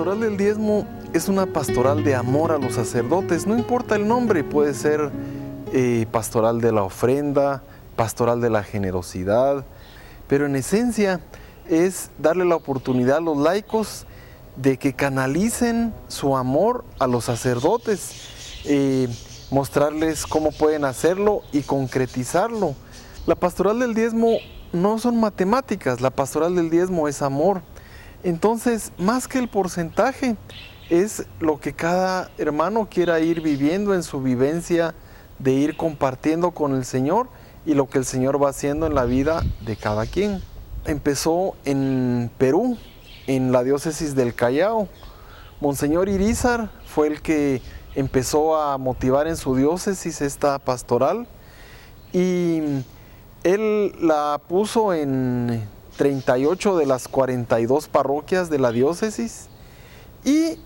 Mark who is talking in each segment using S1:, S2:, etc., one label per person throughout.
S1: pastoral del diezmo es una pastoral de amor a los sacerdotes, no importa el nombre, puede ser pastoral de la ofrenda, pastoral de la generosidad, pero en esencia es darle la oportunidad a los laicos de que canalicen su amor a los sacerdotes, mostrarles cómo pueden hacerlo y concretizarlo. La pastoral del diezmo no son matemáticas, la pastoral del diezmo es amor. Entonces, más que el porcentaje, es lo que cada hermano quiera ir viviendo en su vivencia, de ir compartiendo con el Señor y lo que el Señor va haciendo en la vida de cada quien. Empezó en Perú, en la diócesis del Callao. Monseñor Irízar fue el que empezó a motivar en su diócesis esta pastoral y él la puso en 38 de las 42 parroquias de la diócesis y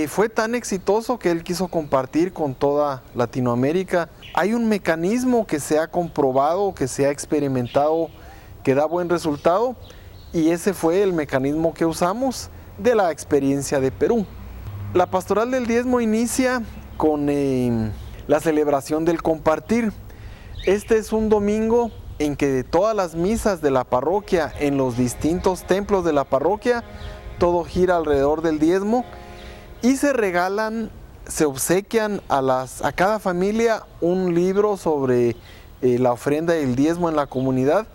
S1: fue tan exitoso que él quiso compartir con toda Latinoamérica. Hay un mecanismo que se ha comprobado, que se ha experimentado, que da buen resultado, y ese fue el mecanismo que usamos de la experiencia de Perú. La pastoral del diezmo inicia con la celebración del compartir. Este es un domingo en que de todas las misas de la parroquia, en los distintos templos de la parroquia, todo gira alrededor del diezmo y se regalan, se obsequian a cada familia un libro sobre la ofrenda y el diezmo en la comunidad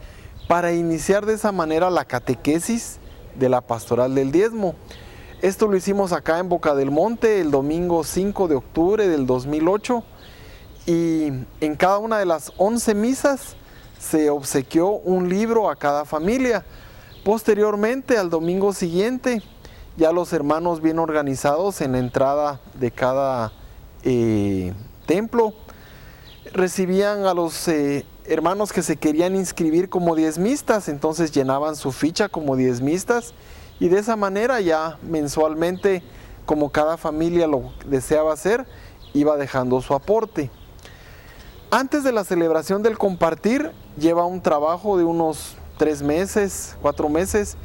S1: para iniciar de esa manera la catequesis de la pastoral del diezmo. Esto lo hicimos acá en Boca del Monte el domingo 5 de octubre del 2008 y en cada una de las 11 misas se obsequió un libro a cada familia. Posteriormente, al domingo siguiente, ya los hermanos bien organizados en la entrada de cada templo recibían a los hermanos que se querían inscribir como diezmistas, entonces llenaban su ficha como diezmistas y de esa manera ya mensualmente, como cada familia lo deseaba hacer, iba dejando su aporte. Antes de la celebración del compartir, lleva un trabajo de unos 3 meses, 4 meses,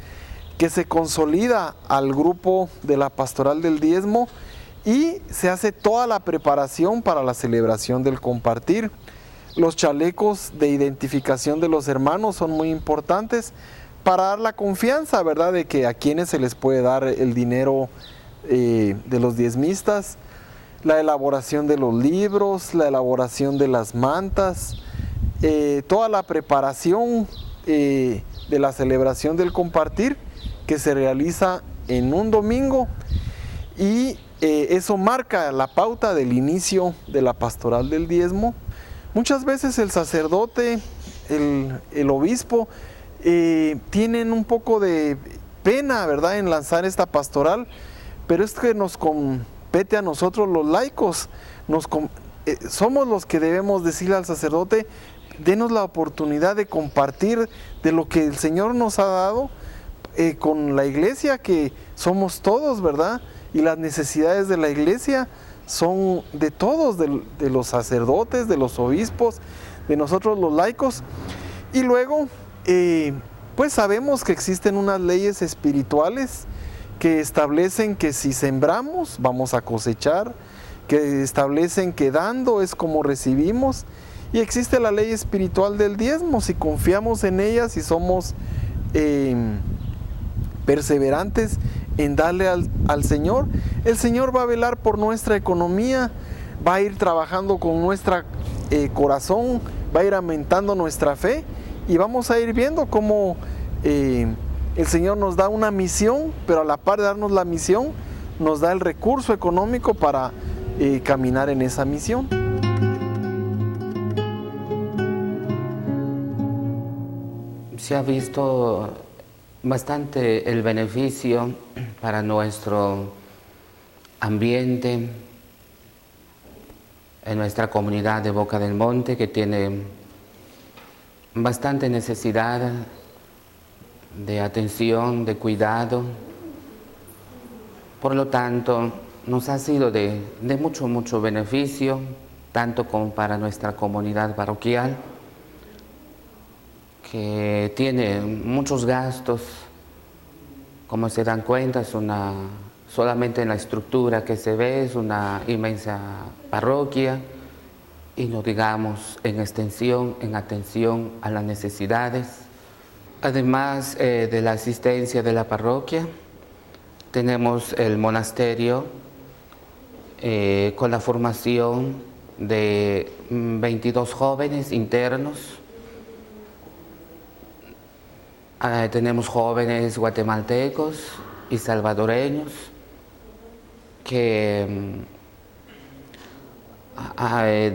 S1: que se consolida al grupo de la pastoral del diezmo y se hace toda la preparación para la celebración del compartir. Los chalecos de identificación de los hermanos son muy importantes para dar la confianza, ¿verdad?, de que a quienes se les puede dar el dinero de los diezmistas. La elaboración de los libros, la elaboración de las mantas, toda la preparación de la celebración del compartir que se realiza en un domingo y eso marca la pauta del inicio de la pastoral del diezmo. Muchas veces el sacerdote, el obispo, tienen un poco de pena, ¿verdad?, en lanzar esta pastoral, pero es que nos compete a nosotros los laicos, somos los que debemos decirle al sacerdote: denos la oportunidad de compartir de lo que el Señor nos ha dado con la iglesia, que somos todos, ¿verdad? Y las necesidades de la iglesia son de todos, de los sacerdotes, de los obispos, de nosotros los laicos. Y luego, pues sabemos que existen unas leyes espirituales que establecen que si sembramos, vamos a cosechar, que establecen que dando es como recibimos, y existe la ley espiritual del diezmo. Si confiamos en ella, si somos perseverantes en darle al Señor, el Señor va a velar por nuestra economía, va a ir trabajando con nuestro corazón, va a ir aumentando nuestra fe y vamos a ir viendo cómo el Señor nos da una misión, pero a la par de darnos la misión, nos da el recurso económico para caminar en esa misión.
S2: Se ha visto bastante el beneficio para nuestro ambiente, en nuestra comunidad de Boca del Monte, que tiene bastante necesidad de atención, de cuidado. Por lo tanto, nos ha sido de mucho beneficio, tanto como para nuestra comunidad parroquial, que tiene muchos gastos. Como se dan cuenta, es solamente en la estructura que se ve es una inmensa parroquia, y no digamos en extensión, en atención a las necesidades. Además de la asistencia de la parroquia, tenemos el monasterio con la formación de 22 jóvenes internos. Tenemos jóvenes guatemaltecos y salvadoreños que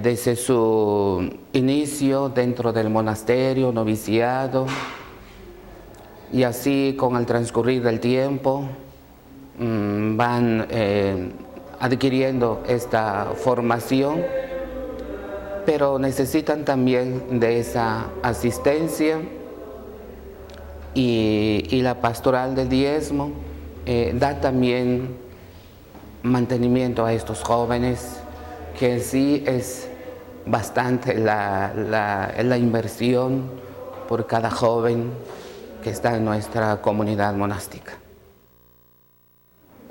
S2: desde su inicio dentro del monasterio, noviciado, y así con el transcurrir del tiempo van adquiriendo esta formación, pero necesitan también de esa asistencia, y la pastoral del diezmo da también mantenimiento a estos jóvenes, que en sí es bastante la inversión por cada joven que está en nuestra comunidad monástica.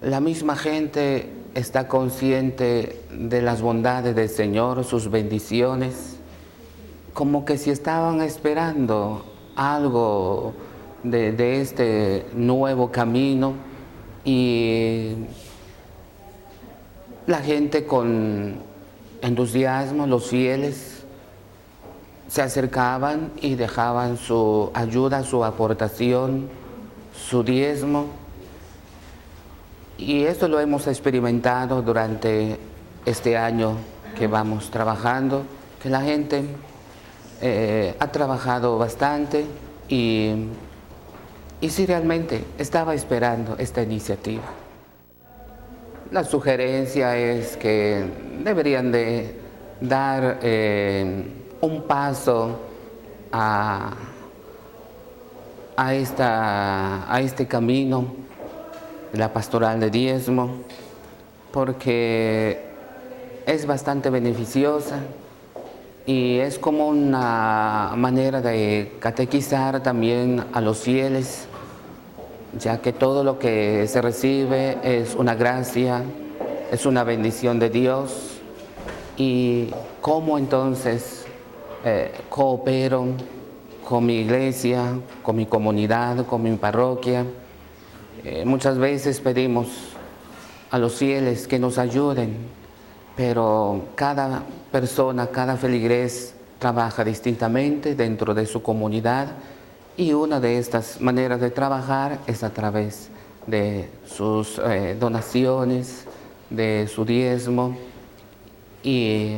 S2: La misma gente está consciente de las bondades del Señor, sus bendiciones, como que si estaban esperando algo de este nuevo camino, y la gente con entusiasmo, los fieles, se acercaban y dejaban su ayuda, su aportación, su diezmo. Y esto lo hemos experimentado durante este año que vamos trabajando, que la gente ha trabajado bastante, y sí, realmente estaba esperando esta iniciativa. La sugerencia es que deberían de dar un paso a este camino de la pastoral de diezmo, porque es bastante beneficiosa y es como una manera de catequizar también a los fieles, ya que todo lo que se recibe es una gracia, es una bendición de Dios. Y cómo entonces coopero con mi iglesia, con mi comunidad, con mi parroquia. Muchas veces pedimos a los fieles que nos ayuden, pero cada persona, cada feligrés trabaja distintamente dentro de su comunidad, y una de estas maneras de trabajar es a través de sus donaciones, de su diezmo. Y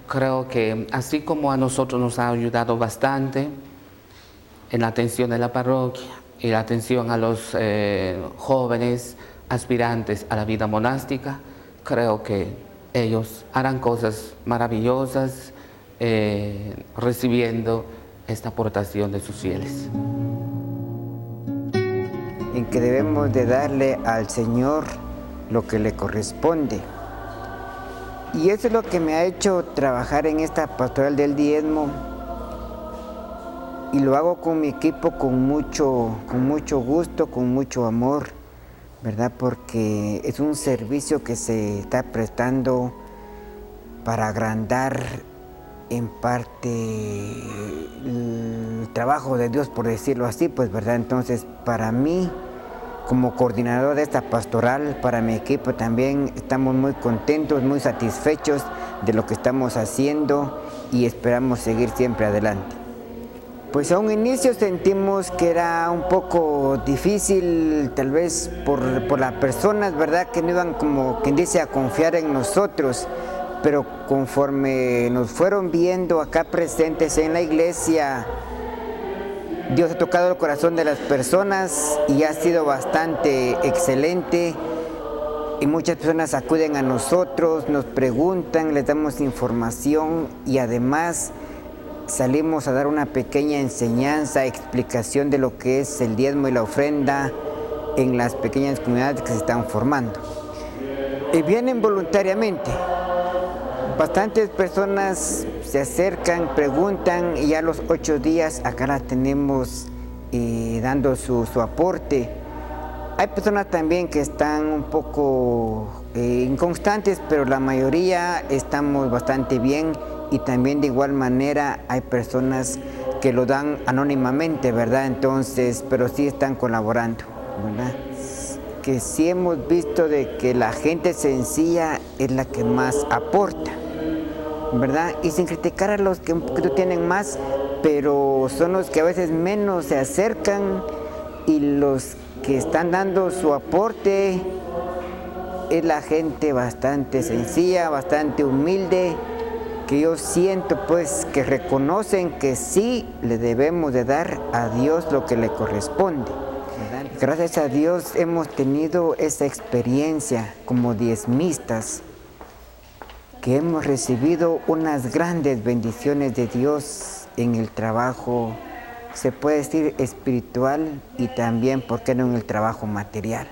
S2: creo que así como a nosotros nos ha ayudado bastante en la atención de la parroquia y la atención a los jóvenes aspirantes a la vida monástica, creo que ellos harán cosas maravillosas recibiendo esta aportación de sus fieles.
S3: En que debemos de darle al Señor lo que le corresponde. Y eso es lo que me ha hecho trabajar en esta pastoral del diezmo, y lo hago con mi equipo con mucho gusto, con mucho amor, ¿verdad? Porque es un servicio que se está prestando para agrandar en parte el trabajo de Dios, por decirlo así, pues, ¿verdad? Entonces, para mí, como coordinador de esta pastoral, para mi equipo también, estamos muy contentos, muy satisfechos de lo que estamos haciendo, y esperamos seguir siempre adelante. Pues a un inicio sentimos que era un poco difícil, tal vez por las personas, ¿verdad?, que no iban, como quien dice, a confiar en nosotros, pero conforme nos fueron viendo acá presentes en la iglesia, Dios ha tocado el corazón de las personas y ha sido bastante excelente, y muchas personas acuden a nosotros, nos preguntan, les damos información, y además salimos a dar una pequeña enseñanza, explicación de lo que es el diezmo y la ofrenda en las pequeñas comunidades que se están formando. Y vienen voluntariamente. Bastantes personas se acercan, preguntan, y ya a los 8 días acá la tenemos dando su aporte. Hay personas también que están un poco inconstantes, pero la mayoría estamos bastante bien, y también de igual manera hay personas que lo dan anónimamente, ¿verdad? Entonces, pero sí están colaborando, ¿verdad? Que sí hemos visto de que la gente sencilla es la que más aporta, ¿verdad? Y sin criticar a los que un poquito tienen más, pero son los que a veces menos se acercan, y los que están dando su aporte es la gente bastante sencilla, bastante humilde, que yo siento pues que reconocen que sí le debemos de dar a Dios lo que le corresponde. Gracias a Dios hemos tenido esa experiencia como diezmistas, que hemos recibido unas grandes bendiciones de Dios en el trabajo, se puede decir espiritual, y también, ¿por qué no, en el trabajo material?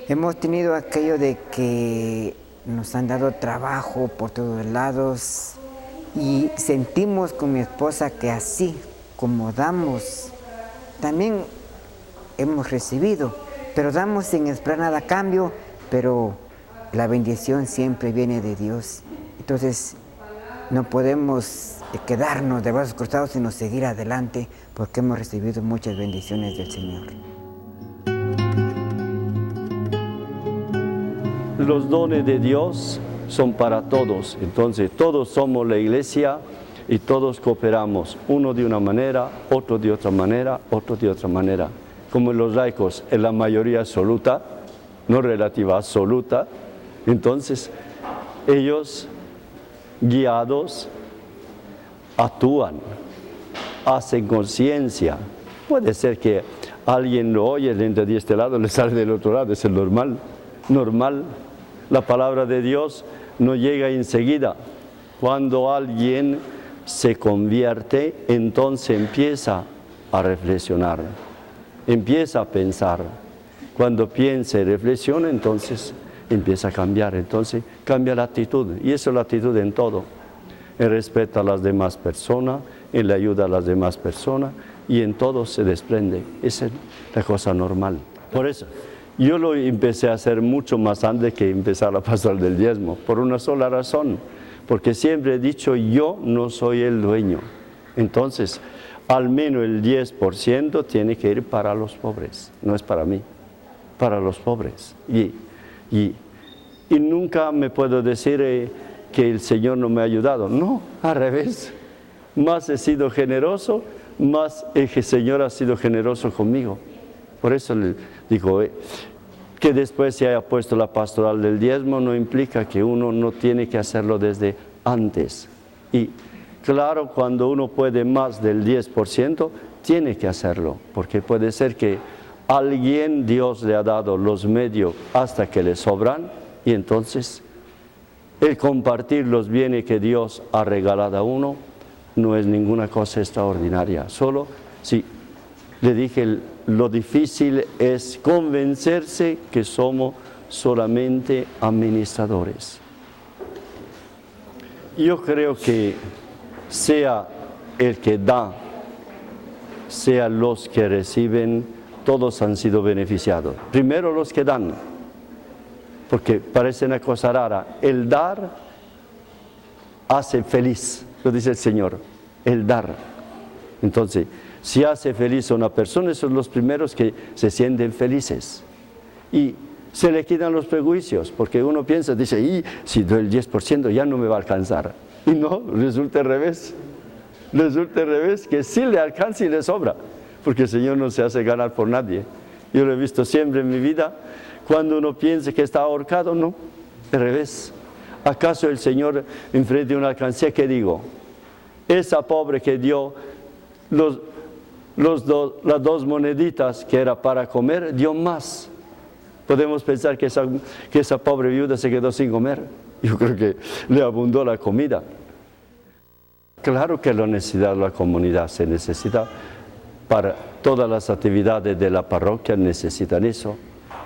S3: Hemos tenido aquello de que nos han dado trabajo por todos lados, y sentimos con mi esposa que así como damos, también hemos recibido, pero damos sin esperar nada a cambio, pero la bendición siempre viene de Dios. Entonces no podemos quedarnos de brazos cruzados, sino seguir adelante, porque hemos recibido muchas bendiciones del Señor.
S4: Los dones de Dios son para todos, entonces todos somos la iglesia y todos cooperamos, uno de una manera, otro de otra manera, otro de otra manera. Como los laicos, en la mayoría absoluta, no relativa, absoluta, entonces ellos, guiados, actúan, hacen conciencia. Puede ser que alguien lo oye, le entra de este lado, le sale del otro lado, es el normal. La palabra de Dios no llega enseguida. Cuando alguien se convierte, entonces empieza a reflexionar, empieza a pensar. Cuando piensa y reflexiona, entonces empieza a cambiar, entonces cambia la actitud. Y eso es la actitud en todo, en respeto a las demás personas, en la ayuda a las demás personas, y en todo se desprende. Esa es la cosa normal. Por eso, yo lo empecé a hacer mucho más antes que empezar la pastoral del diezmo, por una sola razón, porque siempre he dicho, yo no soy el dueño. Entonces, al menos el 10% tiene que ir para los pobres, no es para mí, para los pobres. Y nunca me puedo decir que el Señor no me ha ayudado. No, al revés. Más he sido generoso, más el Señor ha sido generoso conmigo. Por eso le digo, que después se haya puesto la pastoral del diezmo no implica que uno no tiene que hacerlo desde antes. Y claro, cuando uno puede más del 10%, tiene que hacerlo, porque puede ser que alguien, Dios le ha dado los medios hasta que le sobran, y entonces el compartir los bienes que Dios ha regalado a uno no es ninguna cosa extraordinaria. Solo, sí, le dije, lo difícil es convencerse que somos solamente administradores. Yo creo que sea el que da, sea los que reciben, todos han sido beneficiados. Primero los que dan, porque parece una cosa rara. El dar hace feliz, lo dice el Señor, el dar. Entonces, si hace feliz a una persona, son los primeros que se sienten felices. Y se le quitan los prejuicios, porque uno piensa, dice, y si doy el 10% ya no me va a alcanzar. Y no, resulta al revés. Resulta al revés, que sí le alcanza y le sobra, porque el Señor no se hace ganar por nadie. Yo lo he visto siempre en mi vida, cuando uno piensa que está ahorcado, no, al revés. ¿Acaso el Señor enfrente de una alcancía, qué digo? Esa pobre que dio las dos moneditas que era para comer, dio más. Podemos pensar que esa pobre viuda se quedó sin comer. Yo creo que le abundó la comida. Claro que la necesidad de la comunidad se necesita. Para todas las actividades de la parroquia necesitan eso.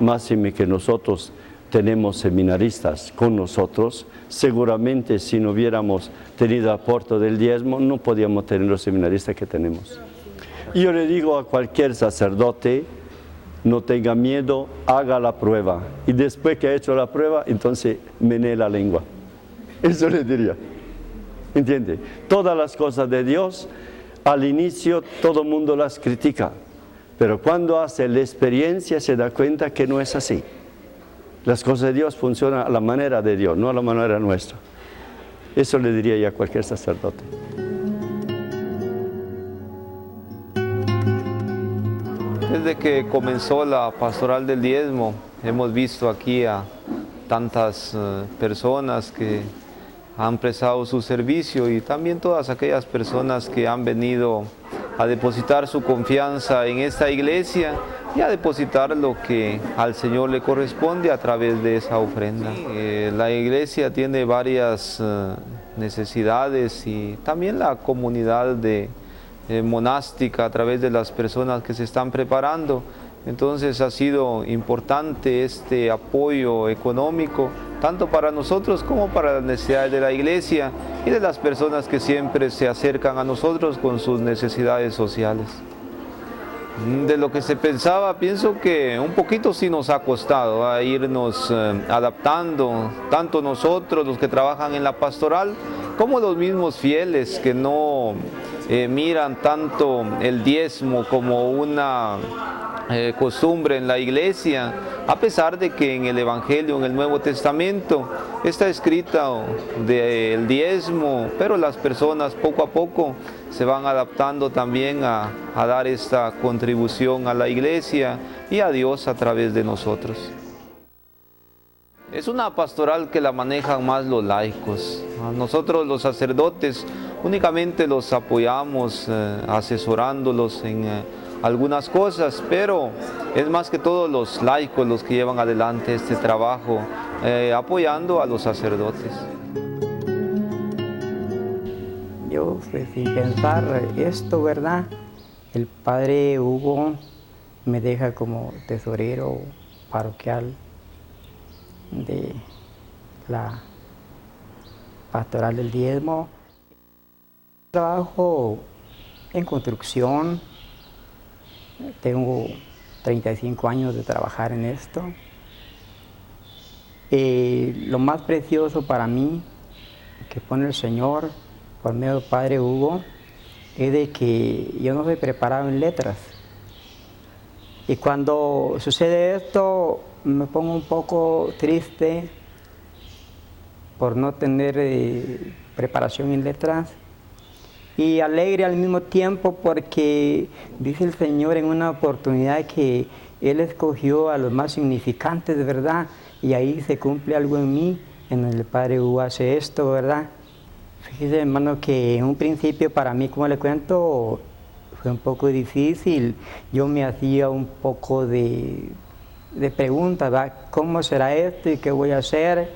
S4: Máxime que nosotros tenemos seminaristas con nosotros. Seguramente si no hubiéramos tenido aporte del diezmo, no podíamos tener los seminaristas que tenemos. Yo le digo a cualquier sacerdote no tenga miedo, haga la prueba. Y después que ha hecho la prueba, entonces menee la lengua. Eso le diría. ¿Entiende? Todas las cosas de Dios, al inicio todo el mundo las critica. Pero cuando hace la experiencia se da cuenta que no es así. Las cosas de Dios funcionan a la manera de Dios, no a la manera nuestra. Eso le diría yo a cualquier sacerdote.
S5: Desde que comenzó la pastoral del diezmo, hemos visto aquí a tantas personas que han prestado su servicio y también todas aquellas personas que han venido a depositar su confianza en esta iglesia y a depositar lo que al Señor le corresponde a través de esa ofrenda. La iglesia tiene varias necesidades y también la comunidad monástica a través de las personas que se están preparando. Entonces ha sido importante este apoyo económico, tanto para nosotros como para las necesidades de la iglesia y de las personas que siempre se acercan a nosotros con sus necesidades sociales. De lo que se pensaba, pienso que un poquito sí nos ha costado a irnos adaptando, tanto nosotros, los que trabajan en la pastoral, como los mismos fieles que no miran tanto el diezmo como una costumbre en la iglesia, a pesar de que en el Evangelio, en el Nuevo Testamento, está escrito del diezmo, pero las personas poco a poco se van adaptando también a dar esta contribución a la iglesia y a Dios a través de nosotros. Es una pastoral que la manejan más los laicos. Nosotros los sacerdotes únicamente los apoyamos asesorándolos en algunas cosas, pero es más que todo los laicos los que llevan adelante este trabajo, apoyando a los sacerdotes.
S6: Yo, sin pensar esto, ¿verdad? El padre Hugo me deja como tesorero parroquial de la pastoral del diezmo. Trabajo en construcción, tengo 35 años de trabajar en esto. Lo más precioso para mí que pone el Señor por medio del padre Hugo es de que yo no soy preparado en letras. Y cuando sucede esto me pongo un poco triste por no tener preparación en letras y alegre al mismo tiempo porque dice el Señor en una oportunidad que Él escogió a los más significantes, ¿verdad? Y ahí se cumple algo en mí, en el Padre Hugo hace esto, ¿verdad? Fíjese, hermano, que en un principio para mí, como le cuento, fue un poco difícil. Yo me hacía un poco de preguntas, ¿verdad? ¿Cómo será esto y qué voy a hacer?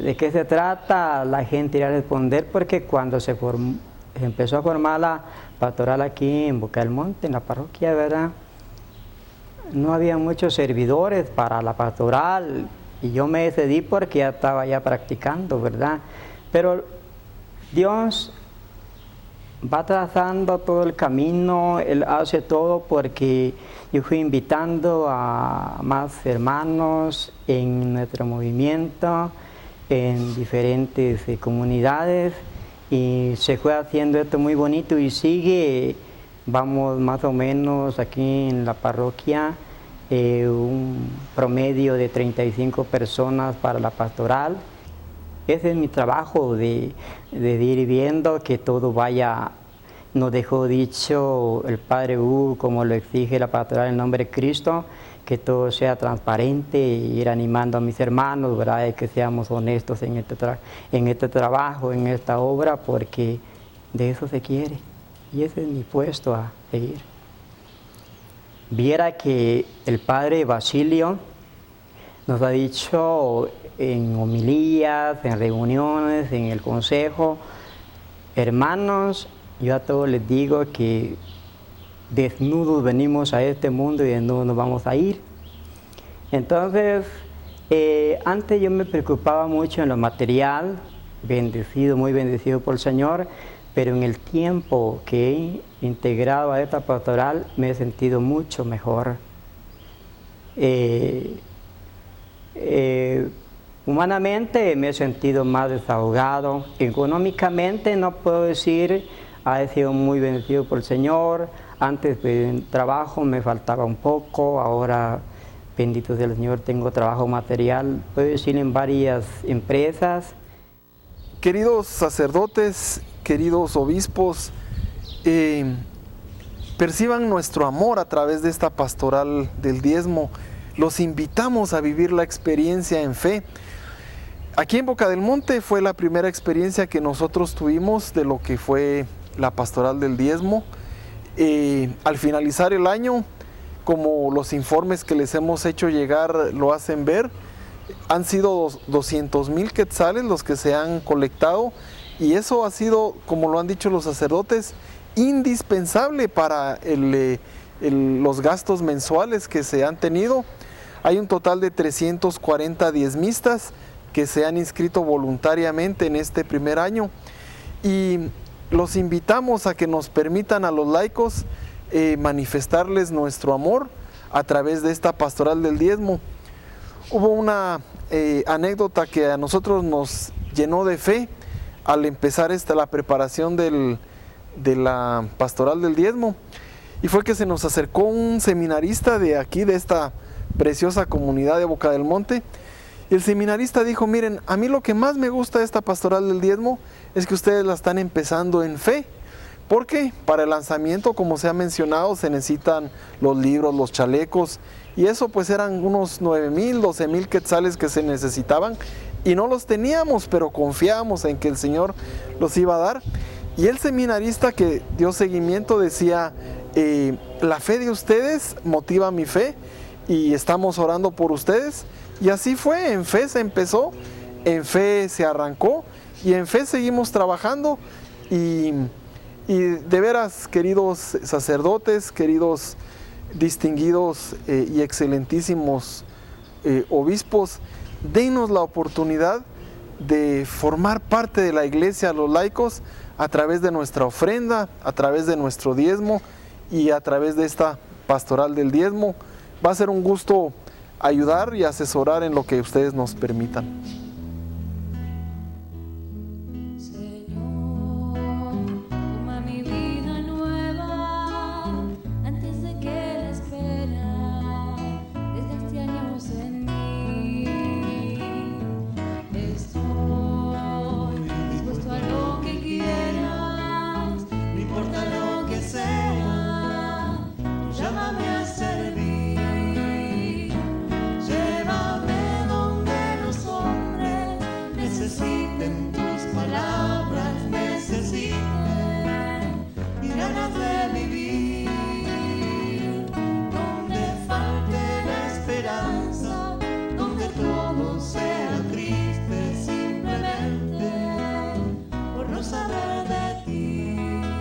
S6: ¿De qué se trata? La gente iba a responder porque cuando se empezó a formar la pastoral aquí en Boca del Monte, en la parroquia, ¿verdad? No había muchos servidores para la pastoral y yo me decidí porque ya estaba ya practicando, ¿verdad? Pero Dios va trazando todo el camino, Él hace todo porque yo fui invitando a más hermanos en nuestro movimiento, en diferentes comunidades y se fue haciendo esto muy bonito y sigue, vamos más o menos aquí en la parroquia, un promedio de 35 personas para la pastoral. Ese es mi trabajo de ir viendo que todo vaya, nos dejó dicho el Padre Hugo, como lo exige la pastoral en nombre de Cristo, que todo sea transparente y ir animando a mis hermanos, ¿verdad? Y que seamos honestos en este trabajo, en esta obra, porque de eso se quiere. Y ese es mi puesto a seguir. Viera que el Padre Basilio nos ha dicho en homilías, en reuniones, en el consejo, hermanos, yo a todos les digo que desnudos venimos a este mundo y desnudos nos vamos a ir. Entonces, antes yo me preocupaba mucho en lo material, bendecido, muy bendecido por el Señor, pero en el tiempo que he integrado a esta pastoral me he sentido mucho mejor. Humanamente me he sentido más desahogado. Económicamente no puedo decir, ha sido muy bendecido por el Señor. Antes de trabajo me faltaba un poco, ahora bendito sea el Señor, tengo trabajo material, puedo decir, en varias empresas.
S1: Queridos sacerdotes, queridos obispos, perciban nuestro amor a través de esta pastoral del diezmo. Los invitamos a vivir la experiencia en fe. Aquí en Boca del Monte fue la primera experiencia que nosotros tuvimos de lo que fue la pastoral del diezmo. Al finalizar el año, como los informes que les hemos hecho llegar lo hacen ver, han sido 200,000 quetzales los que se han colectado, y eso ha sido, como lo han dicho los sacerdotes, indispensable para los gastos mensuales que se han tenido. Hay un total de 340 diezmistas que se han inscrito voluntariamente en este primer año, y los invitamos a que nos permitan a los laicos manifestarles nuestro amor a través de esta pastoral del diezmo. Hubo una anécdota que a nosotros nos llenó de fe al empezar la preparación de la pastoral del diezmo, y fue que se nos acercó un seminarista de aquí, de esta preciosa comunidad de Boca del Monte. Y el seminarista dijo: miren, a mí lo que más me gusta de esta pastoral del diezmo es que ustedes la están empezando en fe, porque para el lanzamiento, como se ha mencionado, se necesitan los libros, los chalecos, y eso pues eran unos 9,000, 12,000 quetzales que se necesitaban, y no los teníamos, pero confiábamos en que el Señor los iba a dar. Y el seminarista que dio seguimiento decía: la fe de ustedes motiva mi fe, y estamos orando por ustedes. Y así fue, en fe se empezó, en fe se arrancó, y en fe seguimos trabajando. Y de veras, queridos sacerdotes, queridos distinguidos y excelentísimos obispos, denos la oportunidad de formar parte de la iglesia, los laicos, a través de nuestra ofrenda, a través de nuestro diezmo y a través de esta pastoral del diezmo. Va a ser un gusto ayudar y asesorar en lo que ustedes nos permitan.